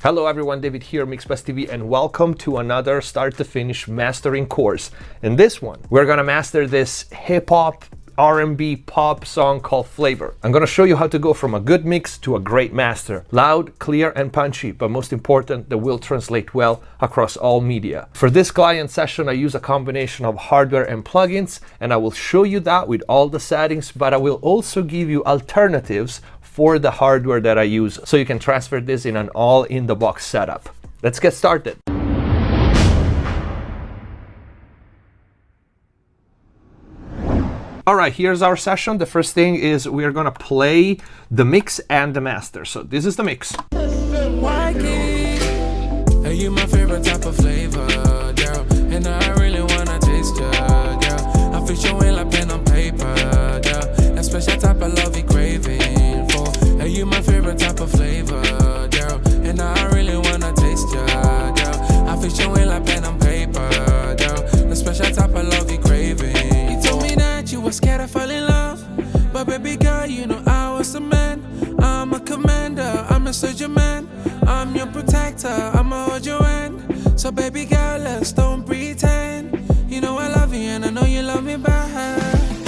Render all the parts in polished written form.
Hello everyone, David here, MixBus TV, and welcome to another start to finish mastering course. In this one, we're gonna master this hip-hop, R&B pop song called Flavor. I'm gonna show you how to go from a good mix to a great master. Loud, clear, and punchy, but most important, that will translate well across all media. For this client session, I use a combination of hardware and plugins, and I will show you that with all the settings, but I will also give you alternatives for the hardware that I use, so you can transfer this in an all-in-the-box setup. Let's get started. All right, here's our session. The first thing is we're gonna play the mix and the master. So this is the mix. Are you my favorite type of flavor, girl? And I really wanna taste you, girl. I fish your way like pen on paper, girl. That special type of love you craving for. Are you my favorite type of flavor, girl? And I really wanna taste you, girl. I fish your way like pen on paper, girl. The special type of love you craving. You told me that you were scared I fall in love, but baby girl, you know I was the man. I'm a commander, I'm a soldier man. I'm your protector, I'ma hold your hand. So baby girl, let's don't pretend. You know I love you and I know you love me back.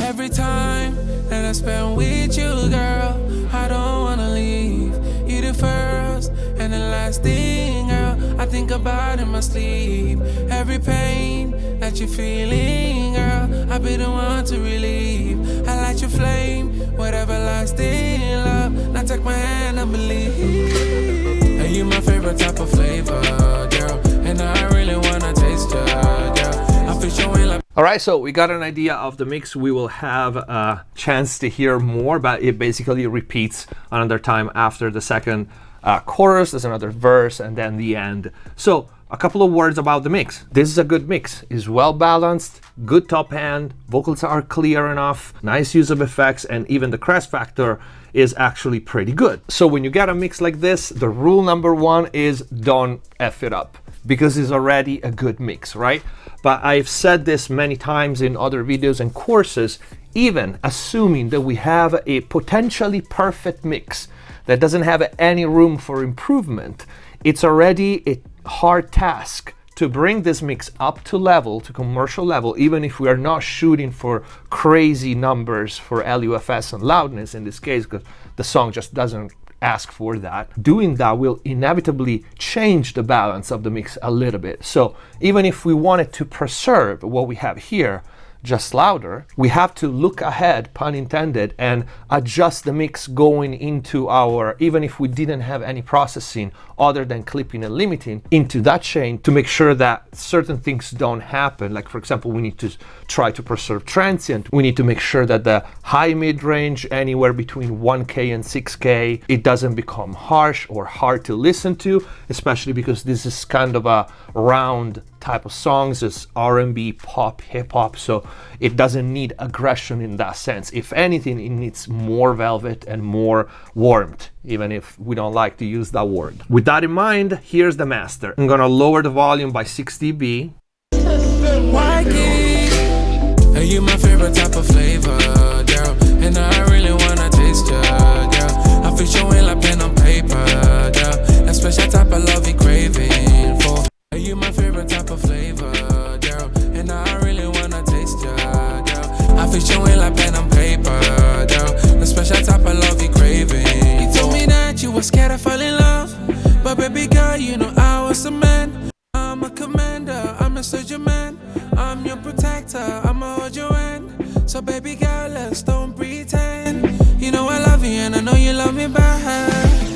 Every time that I spend with you, girl, I don't wanna leave. You the first and the last thing, girl, I think about in my sleep. Every pain that you're feeling, girl, I be the one to relieve. I light your flame, whatever lasting love. Now take my hand and believe. Are you my favorite type of flavor, girl? And I really wanna taste you, girl. I feel your way like. All right, so we got an idea of the mix. We will have a chance to hear more, but it basically repeats another time after the second chorus. There's another verse and then the end. So a couple of words about the mix. This is a good mix. It's well balanced, good top end, vocals are clear enough, nice use of effects, and even the crest factor is actually pretty good. So when you get a mix like this, the rule number one is don't F it up, because it's already a good mix, right? But I've said this many times in other videos and courses, even assuming that we have a potentially perfect mix that doesn't have any room for improvement, it's already a hard task to bring this mix up to level, to commercial level, even if we are not shooting for crazy numbers for LUFS and loudness in this case, because the song just doesn't ask for that. Doing that will inevitably change the balance of the mix a little bit. So even if we wanted to preserve what we have here, just louder, we have to look ahead, pun intended, and adjust the mix going into our, even if we didn't have any processing other than clipping and limiting, into that chain to make sure that certain things don't happen. Like for example, we need to try to preserve transient. We need to make sure that the high mid-range, anywhere between 1K and 6K, it doesn't become harsh or hard to listen to, especially because this is kind of a round type of songs. It's R&B, pop, hip-hop, so it doesn't need aggression in that sense. If anything, it needs more velvet and more warmth, even if we don't like to use that word. With that in mind, here's the master. I'm gonna lower the volume by 6 dB. Are you my favorite type of flavor, girl? And I really wanna taste you, girl. I feel your way like pen on paper, girl. That special type of love you craving for. Are you my favorite type of flavor, girl? And I really wanna taste you, girl. I feel your way like pen on paper, girl. The special type of love you craving. You told me that you were scared I fall in love, but baby girl, you know I was the man. I'm a commander, I'm a soldier man. I'm your protector, I'ma hold your hand. So baby girl, let's don't pretend. You know I love you and I know you love me back.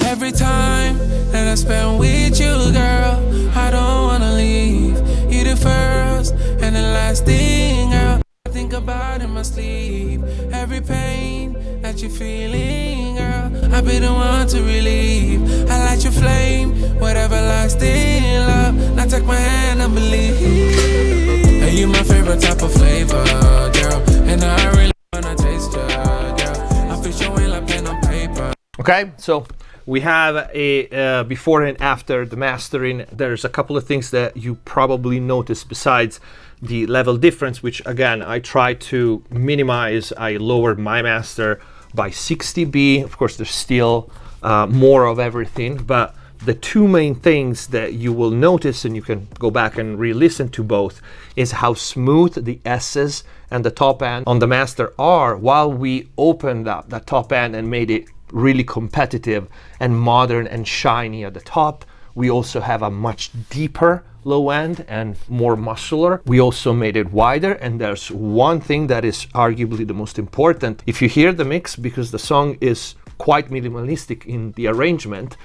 Every time that I spend with you, girl, I don't wanna leave. You the first and the last thing, girl, I think about in my sleep. Every pain that you're feeling, girl, I be the one to relieve. I light your flame, whatever lasting love. Now take my hand and believe. Are you my favorite type of flavor, girl? And I really wanna taste you, girl. I feel your way like pen on paper. Okay, so we have a before and after the mastering. There's a couple of things that you probably notice besides the level difference, which again, I try to minimize. I lowered my master by 6 dB. Of course, there's still more of everything, but The two main things that you will notice, and you can go back and re-listen to both, is how smooth the S's and the top end on the master are, while we opened up that top end and made it really competitive and modern and shiny at the top. We also have a much deeper low end and more muscular. We also made it wider, and there's one thing that is arguably the most important. If you hear the mix, because the song is quite minimalistic in the arrangement,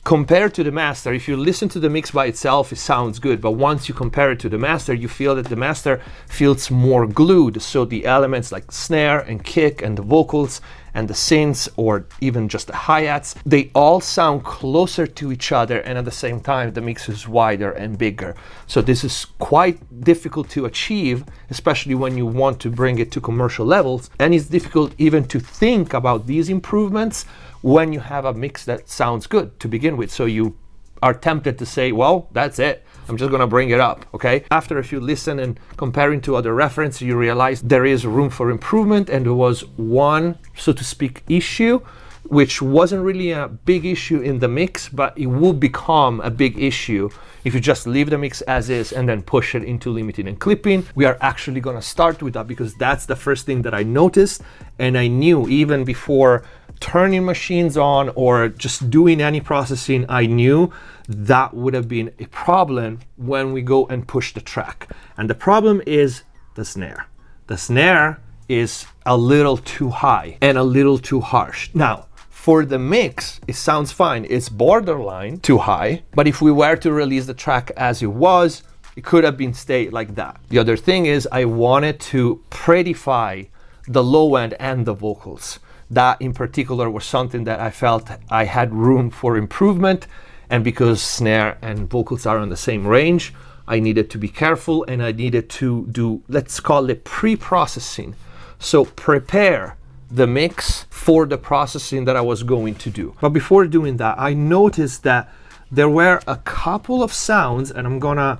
compared to the master, if you listen to the mix by itself, it sounds good, but once you compare it to the master, you feel that the master feels more glued. So the elements like snare and kick and the vocals and the synths, or even just the hi-hats, they all sound closer to each other, and at the same time the mix is wider and bigger. So this is quite difficult to achieve, especially when you want to bring it to commercial levels, and it's difficult even to think about these improvements when you have a mix that sounds good to begin with. So you are tempted to say, well, that's it, I'm just gonna bring it up, okay? After if you listen and comparing to other references, you realize there is room for improvement, and there was one, so to speak, issue, which wasn't really a big issue in the mix, but it will become a big issue if you just leave the mix as is and then push it into limiting and clipping. We are actually gonna start with that because that's the first thing that I noticed, and I knew even before turning machines on or just doing any processing, I knew that would have been a problem when we go and push the track. And the problem is the snare. The snare is a little too high and a little too harsh. Now, for the mix, it sounds fine. It's borderline too high, but if we were to release the track as it was, it could have been stayed like that. The other thing is I wanted to prettify the low end and the vocals. That in particular was something that I felt I had room for improvement, and because snare and vocals are on the same range, I needed to be careful, and I needed to do, let's call it pre-processing. So prepare the mix for the processing that I was going to do. But before doing that, I noticed that there were a couple of sounds, and I'm gonna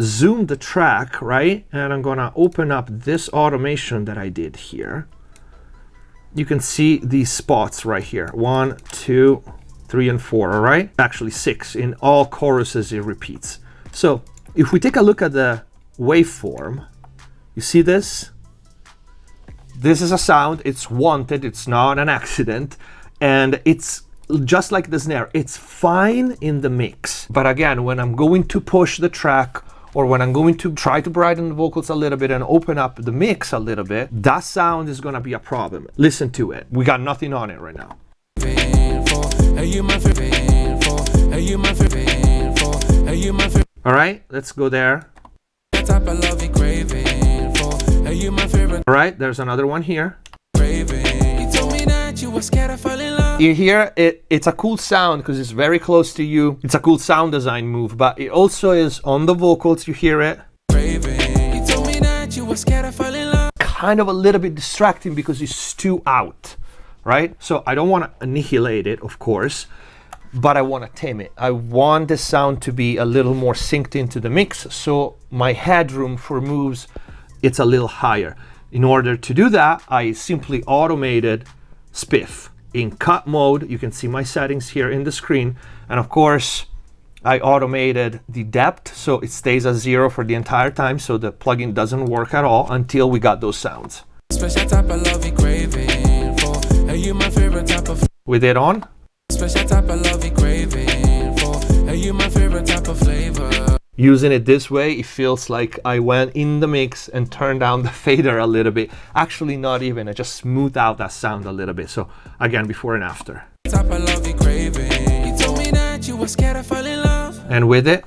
zoom the track, right? And I'm gonna open up this automation that I did here. You can see these spots right here. 1, 2, 3, and 4, all right? Actually 6, in all choruses it repeats. So if we take a look at the waveform, you see this? This is a sound, it's wanted, it's not an accident, and it's just like the snare, it's fine in the mix. But again, when I'm going to push the track, or when I'm going to try to brighten the vocals a little bit and open up the mix a little bit, that sound is gonna be a problem. Listen to it. We got nothing on it right now. All right, let's go there. All right, there's another one here. You hear it, it's a cool sound because it's very close to you. It's a cool sound design move, but it also is on the vocals, you hear it. Kind of a little bit distracting because it's too out, right? So I don't want to annihilate it, of course, but I want to tame it. I want the sound to be a little more synced into the mix, so my headroom for moves, it's a little higher. In order to do that, I simply automated spiff. In cut mode, you can see my settings here in the screen, and of course I automated the depth so it stays at 0 for the entire time, so the plugin doesn't work at all until we got those sounds. With it on. Using it this way, it feels like I went in the mix and turned down the fader a little bit. Actually, not even. I just smoothed out that sound a little bit. So again, before and after. And with it.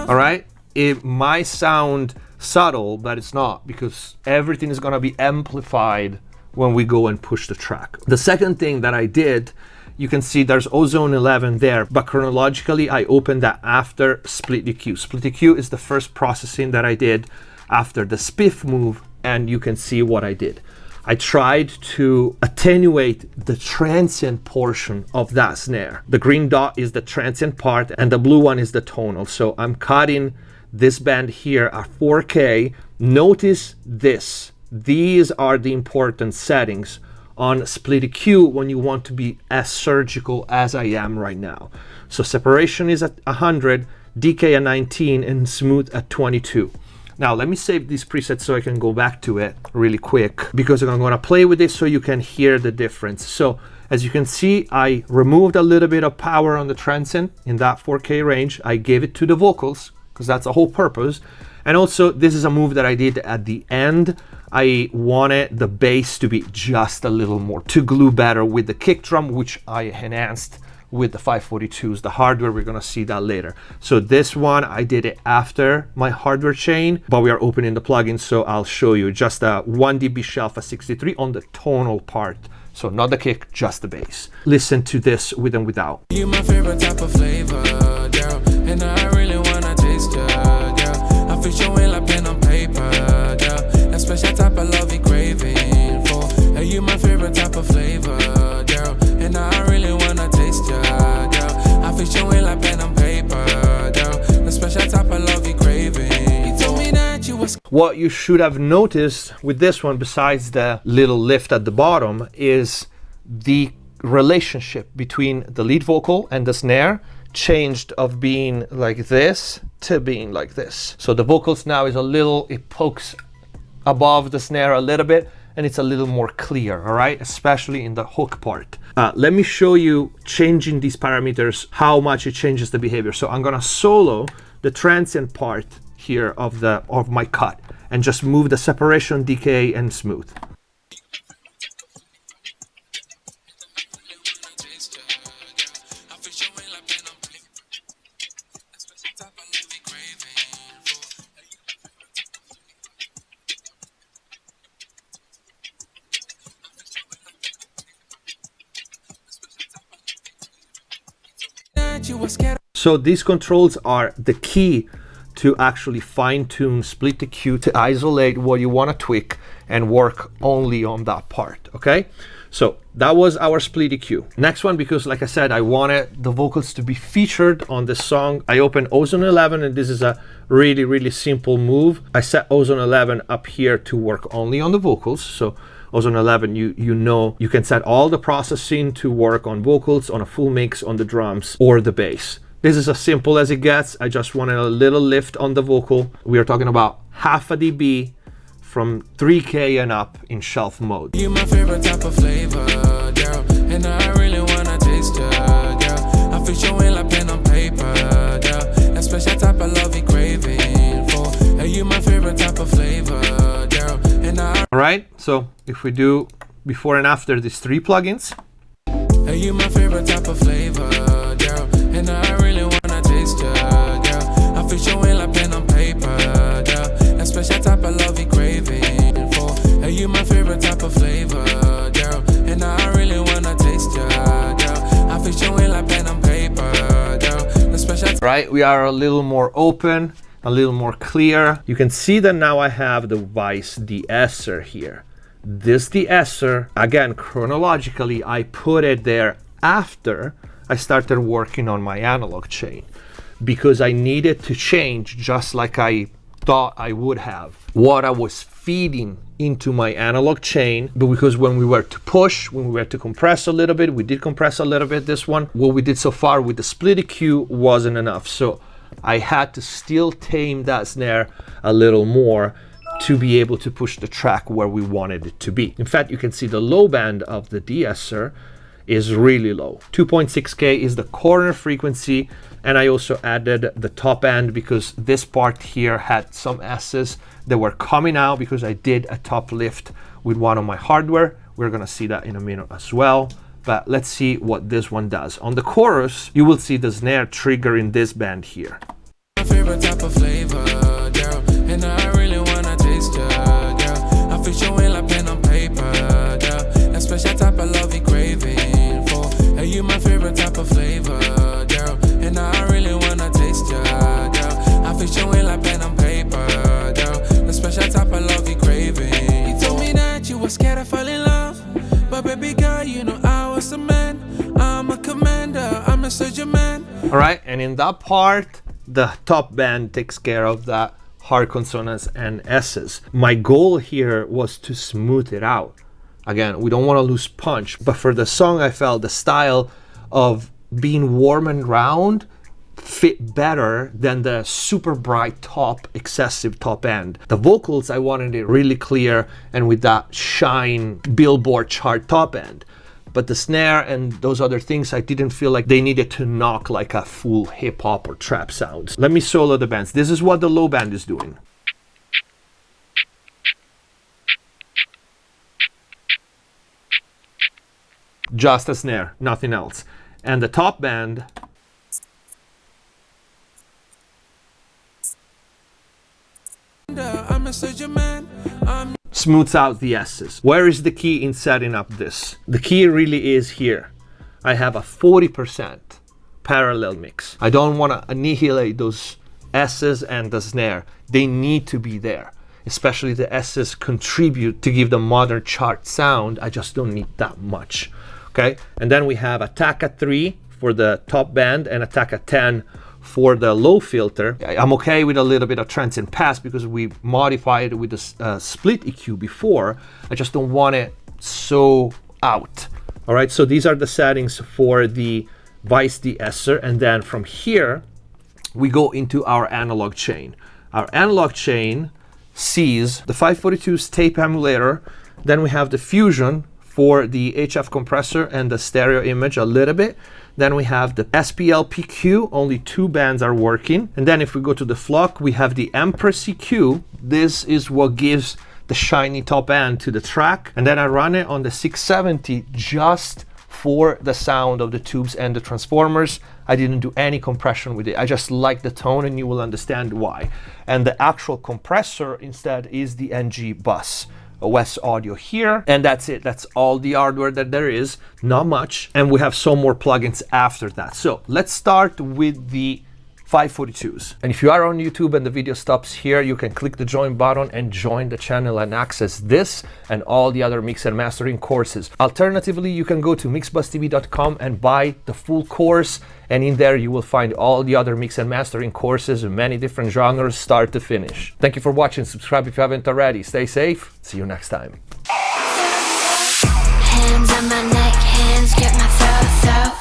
All right. It might sound subtle, but it's not, because everything is going to be amplified when we go and push the track. The second thing that I did, you can see there's Ozone 11 there, but chronologically I opened that after Split EQ. Split EQ is the first processing that I did after the spiff move, and you can see what I did. I tried to attenuate the transient portion of that snare. The green dot is the transient part and the blue one is the tonal. So I'm cutting this band here at 4K. Notice this. These are the important settings on split EQ when you want to be as surgical as I am right now. So separation is at 100, decay at 19, and smooth at 22. Now let me save these presets so I can go back to it really quick, because I'm gonna play with it so you can hear the difference. So as you can see, I removed a little bit of power on the transient in that 4K range. I gave it to the vocals, because that's the whole purpose. And also, this is a move that I did at the end. I wanted the bass to be just a little more, to glue better with the kick drum, which I enhanced with the 542s, the hardware. We're gonna see that later. So this one, I did it after my hardware chain, but we are opening the plugin, so I'll show you just a 1 dB shelf at 63 on the tonal part. So not the kick, just the bass. Listen to this with and without. You my favorite type of flavor, girl, and I really wanna taste ya, girl. I fix your way like pen on paper, girl. That special type of love you craving for. Are you my favorite type of flavor, girl, and I really wanna taste ya, girl. I fix your way like pen on paper, girl. The special type of love you craving. You told me that you was. What you should have noticed with this one, besides the little lift at the bottom, is the relationship between the lead vocal and the snare changed of being like this to being like this. So the vocals now is a little, it pokes above the snare a little bit, and it's a little more clear, all right? Especially in the hook part. Let me show you changing these parameters, how much it changes the behavior. So I'm gonna solo the transient part here of my cut and just move the separation, decay, and smooth. So these controls are the key to actually fine-tune split EQ, to isolate what you want to tweak and work only on that part, okay? So that was our split EQ. Next one, because like I said, I wanted the vocals to be featured on this song. I opened Ozone 11, and this is a really, really simple move. I set Ozone 11 up here to work only on the vocals. So Ozone 11, you know, you can set all the processing to work on vocals, on a full mix, on the drums, or the bass. This is as simple as it gets. I just wanted a little lift on the vocal. We are talking about half a dB from 3K and up in shelf mode. You my favorite type of flavor, girl, and I really wanna taste ya, girl. I fix your way like pen on paper, girl. That special type of love you craving for. Are you my favorite type of flavor, girl, and I. All right, so if we do before and after these 3 plugins. Are you my favorite type of flavor, girl, and I really wanna taste ya, girl. I fix your way like pen on paper, girl. That special type of love you craving for. Are you my favorite type of flavor, girl, and I really wanna taste ya, girl. I fix your way like pen on paper, girl. The special. Right, we are a little more open, a little more clear. You can see that now I have the Vice de-esser here. This de-esser, again, chronologically, I put it there after I started working on my analog chain, because I needed to change, just like I thought I would have, what I was feeding into my analog chain. But because when we were to push, when we were to compress a little bit, we did compress a little bit this one. What we did so far with the split EQ wasn't enough. So I had to still tame that snare a little more to be able to push the track where we wanted it to be. In fact, you can see the low band of the de-esser is really low. 2.6K is the corner frequency, and I also added the top end because this part here had some S's that were coming out because I did a top lift with one of my hardware. We're gonna see that in a minute as well, but let's see what this one does. On the chorus, you will see the snare trigger in this band here. My favorite type of flavor, girl, and I really wanna taste ya, girl. I fix your way like pen on paper, girl. That special type of love you craving for. Are you my favorite type of flavor, girl, and I really wanna taste ya, girl. I fix your way like pen on paper, girl. The special type of love you craving. You told me that you were scared I fall in love, but baby girl, you know I was the man. I'm a commander, I'm a soldier man. All right, and in that part, the top band takes care of that hard consonants and S's. My goal here was to smooth it out, Again, we don't want to lose punch, but for the song, I felt the style of being warm and round fit better than the super bright top, excessive top end. The vocals, I wanted it really clear and with that shine Billboard chart top end. But the snare and those other things, I didn't feel like they needed to knock like a full hip hop or trap sound. Let me solo the bands. This is what the low band is doing. Just a snare, nothing else. And the top band smooths out the S's. Where is the key in setting up this? The key really is here. I have a 40% parallel mix. I don't want to annihilate those S's and the snare. They need to be there. Especially the S's contribute to give the modern chart sound. I just don't need that much. Okay, and then we have attack at 3 for the top band and attack at 10 for the low filter. I'm okay with a little bit of transient pass because we modified it with the split EQ before. I just don't want it so out. All right, so these are the settings for the Vice de-esser, and then from here we go into our analog chain. Our analog chain sees the 542's tape emulator, then we have the Fusion for the HF compressor and the stereo image a little bit. Then we have the SPL PQ, only 2 bands are working. And then if we go to the Flock, we have the Empress EQ. This is what gives the shiny top end to the track. And then I run it on the 670 just for the sound of the tubes and the transformers. I didn't do any compression with it. I just like the tone and you will understand why. And the actual compressor instead is the NG bus. West Audio here, and that's it. That's all the hardware that there is, not much, and we have some more plugins after that. So let's start with the 542s. And if you are on YouTube and the video stops here, you can click the join button and join the channel and access this and all the other mix and mastering courses. Alternatively, you can go to mixbusstv.com and buy the full course, and in there you will find all the other mix and mastering courses in many different genres, start to finish. Thank you for watching. Subscribe if you haven't already. Stay safe. See you next time. Hands on my neck, hands grip my throat.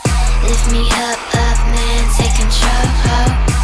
Lift me up, man, take control.